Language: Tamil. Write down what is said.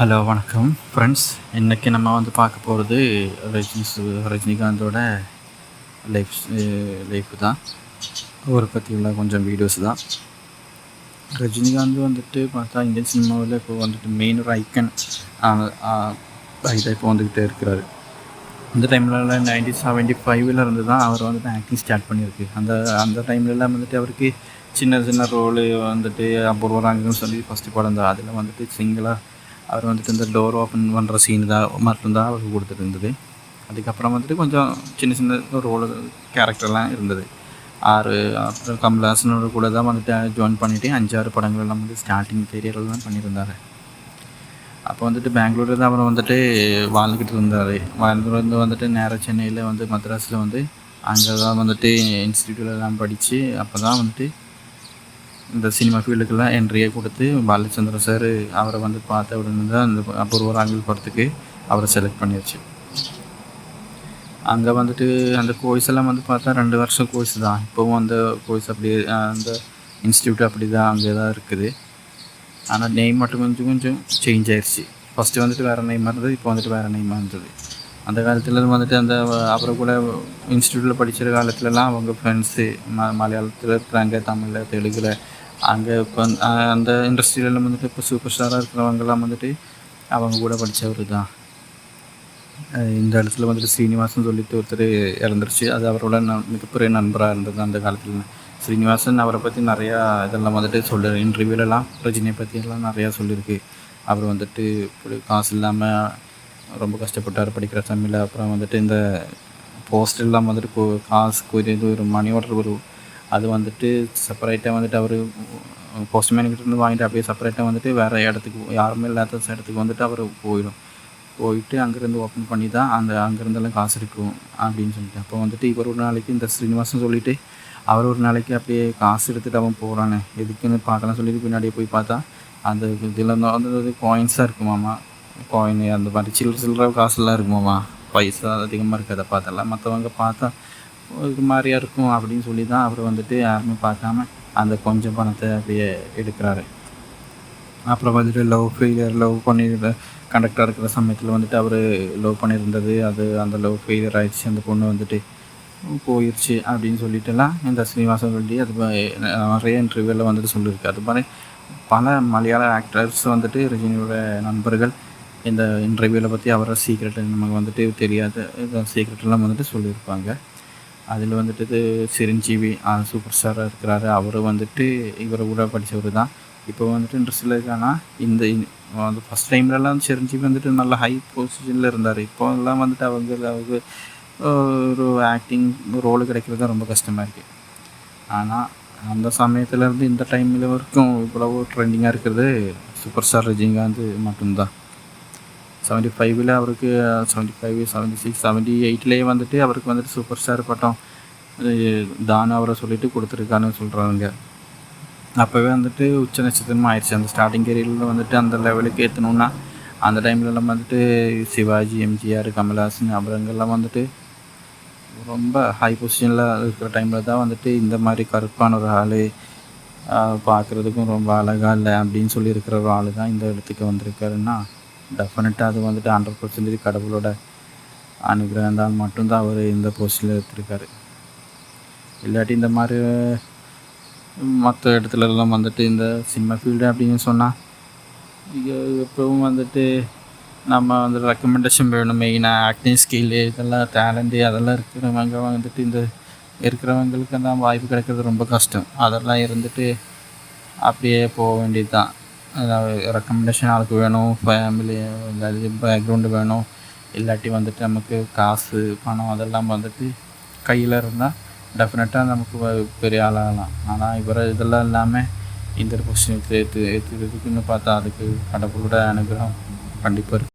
ஹலோ வணக்கம் ஃப்ரெண்ட்ஸ். இன்றைக்கி நம்ம பார்க்க போகிறது ரஜினிகாந்தோட லைஃப் தான். அவரை பற்றி உள்ள கொஞ்சம் வீடியோஸ் தான். ரஜினிகாந்த் பார்த்தா இந்தியன் சினிமாவில் இப்போ மெயின் ஒரு ஐக்கன் இதாக இப்போ வந்துக்கிட்டே இருக்கிறாரு. அந்த டைம்லலாம் 1975 இருந்து தான் அவர் ஆக்டிங் ஸ்டார்ட் பண்ணியிருக்கு. அந்த டைம்லலாம் அவருக்கு சின்ன சின்ன ரோலு அபூர்வ ராகம்னு சொல்லி ஃபஸ்ட்டு படம் தான். அதில் சிங்கிளாக அவர் இந்த டோர் ஓப்பன் பண்ணுற சீன் தான் மட்டும்தான் அவருக்கு கொடுத்துருந்தது. அதுக்கப்புறம் கொஞ்சம் சின்ன சின்ன ரோலு கேரக்டர்லாம் இருந்தது. அப்புறம் கமல்ஹாசனோட கூட தான் ஜாயின் பண்ணிவிட்டு 5-6 படங்கள்லாம் ஸ்டார்டிங் கேரியர்லாம் பண்ணியிருந்தார். அப்போ பெங்களூரில் தான் அவர் வாழ்ந்துக்கிட்டு இருந்தார். வாழ்ந்து நேராக சென்னையில் மദ്രാஸில் அங்கே தான் இன்ஸ்டியூட்டிலலாம் படித்து அப்போ தான் இந்த சினிமா ஃபீல்டுக்கெல்லாம் என்ட்ரியை கொடுத்து பாலச்சந்திர சார் அவரை பார்த்த உடனே தான் அந்த அபூர்வ ராகங்கள் படத்துக்கு அவரை செலக்ட் பண்ணியாச்சு. அங்கே அந்த கோர்ஸ் எல்லாம் பார்த்தா 2 வருஷம் கோர்ஸ் தான். இப்போவும் அந்த கோர்ஸ் அப்படியே அந்த இன்ஸ்டியூட் அப்படி தான் அங்கே தான் இருக்குது. ஆனால் நேம் மட்டும் கொஞ்சம் கொஞ்சம் சேஞ்ச் ஆயிடுச்சு. ஃபஸ்ட்டு வேறு நேமாக இருந்தது, இப்போ வேறு நேமாக இருந்தது. அந்த காலத்தில் அந்த அப்புறம் கூட இன்ஸ்டியூட்டில் படிக்கிற காலத்துலலாம் அவங்க ஃப்ரெண்ட்ஸு மலையாளத்தில் இருக்கிறாங்க, தமிழில், தெலுங்கில் அங்கே அந்த இண்டஸ்ட்ரியிலலாம் இப்போ சூப்பர் ஸ்டாராக இருக்கிறவங்கலாம் அவங்க கூட படித்தவர் தான். இந்த இடத்துல ஸ்ரீனிவாசன் சொல்லிட்டு ஒருத்தர் இறந்துருச்சு. அது அவரோட மிகப்பெரிய நண்பராக இருந்தது அந்த காலத்தில். ஸ்ரீனிவாசன் அவரை பற்றி நிறையா இதெல்லாம் சொல்கிறார். இன்டர்வியூலலாம் ரஜினியை பற்றியெல்லாம் நிறையா சொல்லியிருக்கு. அவர் இப்படி காசு இல்லாமல் ரொம்ப கஷ்டப்பட்டார் படிக்கிற சமையல். அப்புறம் இந்த போஸ்டெல்லாம் காசு ஒரு மணி ஆர்டர் வரும். அது செப்பரேட்டாக அவர் போஸ்ட்மேன்கிட்டேருந்து வாங்கிட்டு அப்படியே செப்பரேட்டாக வேறு இடத்துக்கு யாருமே இல்லாத இடத்துக்கு அவர் போயிட்டு அங்கேருந்து ஓப்பன் பண்ணி தான் அங்கேருந்தெல்லாம் காசு இருக்கும் அப்படின்னு சொல்லிட்டு. அப்போ இவர் ஒரு நாளைக்கு இந்த ஸ்ரீனிவாசன் சொல்லிவிட்டு அவர் ஒரு நாளைக்கு அப்படியே காசு எடுத்துகிட்டு அவன் போகிறானே எதுக்குன்னு பார்க்கலாம் சொல்லிட்டு பின்னாடியே போய் பார்த்தா அந்த இதில் காயின்ஸாக இருக்குமாம்மா. காயின் அந்த மாதிரி சில்லற காசுலாம் இருக்குமாம்மா. பைசா அதிகமாக இருக்காத பார்த்தலாம். மற்றவங்க பார்த்தா இது மாதிரியா இருக்கும் அப்படின்னு சொல்லி தான் அவர் யாருமே பார்க்காம அந்த கொஞ்சம் பணத்தை அப்படியே எடுக்கிறாரு. அப்புறம் லவ் பண்ணியிருந்த கண்டக்டராக இருக்கிற சமயத்தில் அவர் லவ் பண்ணியிருந்தது அந்த லவ் ஃபெயிலியர் ஆகிடுச்சு. அந்த பொண்ணு போயிடுச்சு அப்படின்னு சொல்லிட்டுலாம் இந்த ஸ்ரீனிவாசன் சொல்லி அது நிறைய இன்டர்வியூவில் சொல்லியிருக்கு. அது மாதிரி பல மலையாள ஆக்டர்ஸ் ரஜினியோட நண்பர்கள் இந்த இன்டர்வியூவில் பற்றி அவரை சீக்ரெட் நமக்கு தெரியாத சீக்ரெட்டெல்லாம் சொல்லியிருப்பாங்க. அதில் இது சிரஞ்சீவி சூப்பர் ஸ்டாராக இருக்கிறாரு. அவர் இவரை கூட படித்தவர் தான். இப்போ இண்டஸ்ட்ரியில் இருக்கானா இந்த ஃபஸ்ட் டைம்லலாம் சிரஞ்சீவி நல்ல ஹை பொசிஷனில் இருந்தார். இப்போலாம் அவருக்கு ஒரு ஆக்டிங் ரோலு கிடைக்கிறது தான் ரொம்ப கஷ்டமாக இருக்குது. ஆனால் அந்த சமயத்துலேருந்து இந்த டைமில் வரைக்கும் இவ்வளவு ட்ரெண்டிங்காக இருக்கிறது சூப்பர் ஸ்டார் ரஜினிகாந்த் மட்டும்தான். 75 அவருக்கு 75, 76, 78 அவருக்கு சூப்பர் ஸ்டார் பட்டம் தானு அவரை சொல்லிட்டு கொடுத்துருக்கான்னு சொல்கிறாங்க. அப்போவே உச்ச நட்சத்திரமாக ஆயிடுச்சு. அந்த ஸ்டார்டிங் கேரியரில் அந்த லெவலுக்கு ஏற்றணுன்னா அந்த டைம்லலாம் சிவாஜி, எம்ஜிஆர், கமல்ஹாசன் அவங்கெல்லாம் ரொம்ப ஹை பொசிஷனில் இருக்கிற டைமில் தான் இந்த மாதிரி கருப்பான ஒரு ஆள் பார்க்குறதுக்கும் ரொம்ப அழகாக இல்லை அப்படின்னு சொல்லி இருக்கிற ஒரு ஆள் தான் இந்த இடத்துக்கு வந்திருக்காருன்னா டெஃபினட்டாக அது 100% கடவுளோட அனுகிரகம் தான் மட்டும்தான் அவர் இந்த போஸ்டில் எடுத்திருக்காரு. இல்லாட்டி இந்த மாதிரி மற்ற இடத்துலலாம் இந்த சினிமா ஃபீல்டு அப்படின்னு சொன்னால் எப்பவும் நம்ம ரெக்கமெண்டேஷன் வேணும். மெயினாக ஆக்டிங் ஸ்கில்லு இதெல்லாம் டேலண்ட்டு அதெல்லாம் இருக்கிறவங்க இந்த இருக்கிறவங்களுக்கு தான் வாய்ப்பு கிடைக்கிறது ரொம்ப கஷ்டம். அதெல்லாம் அப்படியே போக வேண்டியது தான். அதாவது ரெக்கமெண்டேஷன் ஆளுக்கு வேணும், ஃபேமிலி பேக்ரவுண்டு வேணும். இல்லாட்டி நமக்கு காசு பணம் அதெல்லாம் கையில் இருந்தால் டெஃபினட்டாக நமக்கு பெரிய ஆளாகலாம். ஆனால் இதெல்லாம் இல்லாமல் இந்த பொசிஷனுக்கு ஏற்றுறதுக்குன்னு பார்த்தா அதுக்கு கடவுளோட அனுகிரகம் கண்டிப்பாக இருக்குது.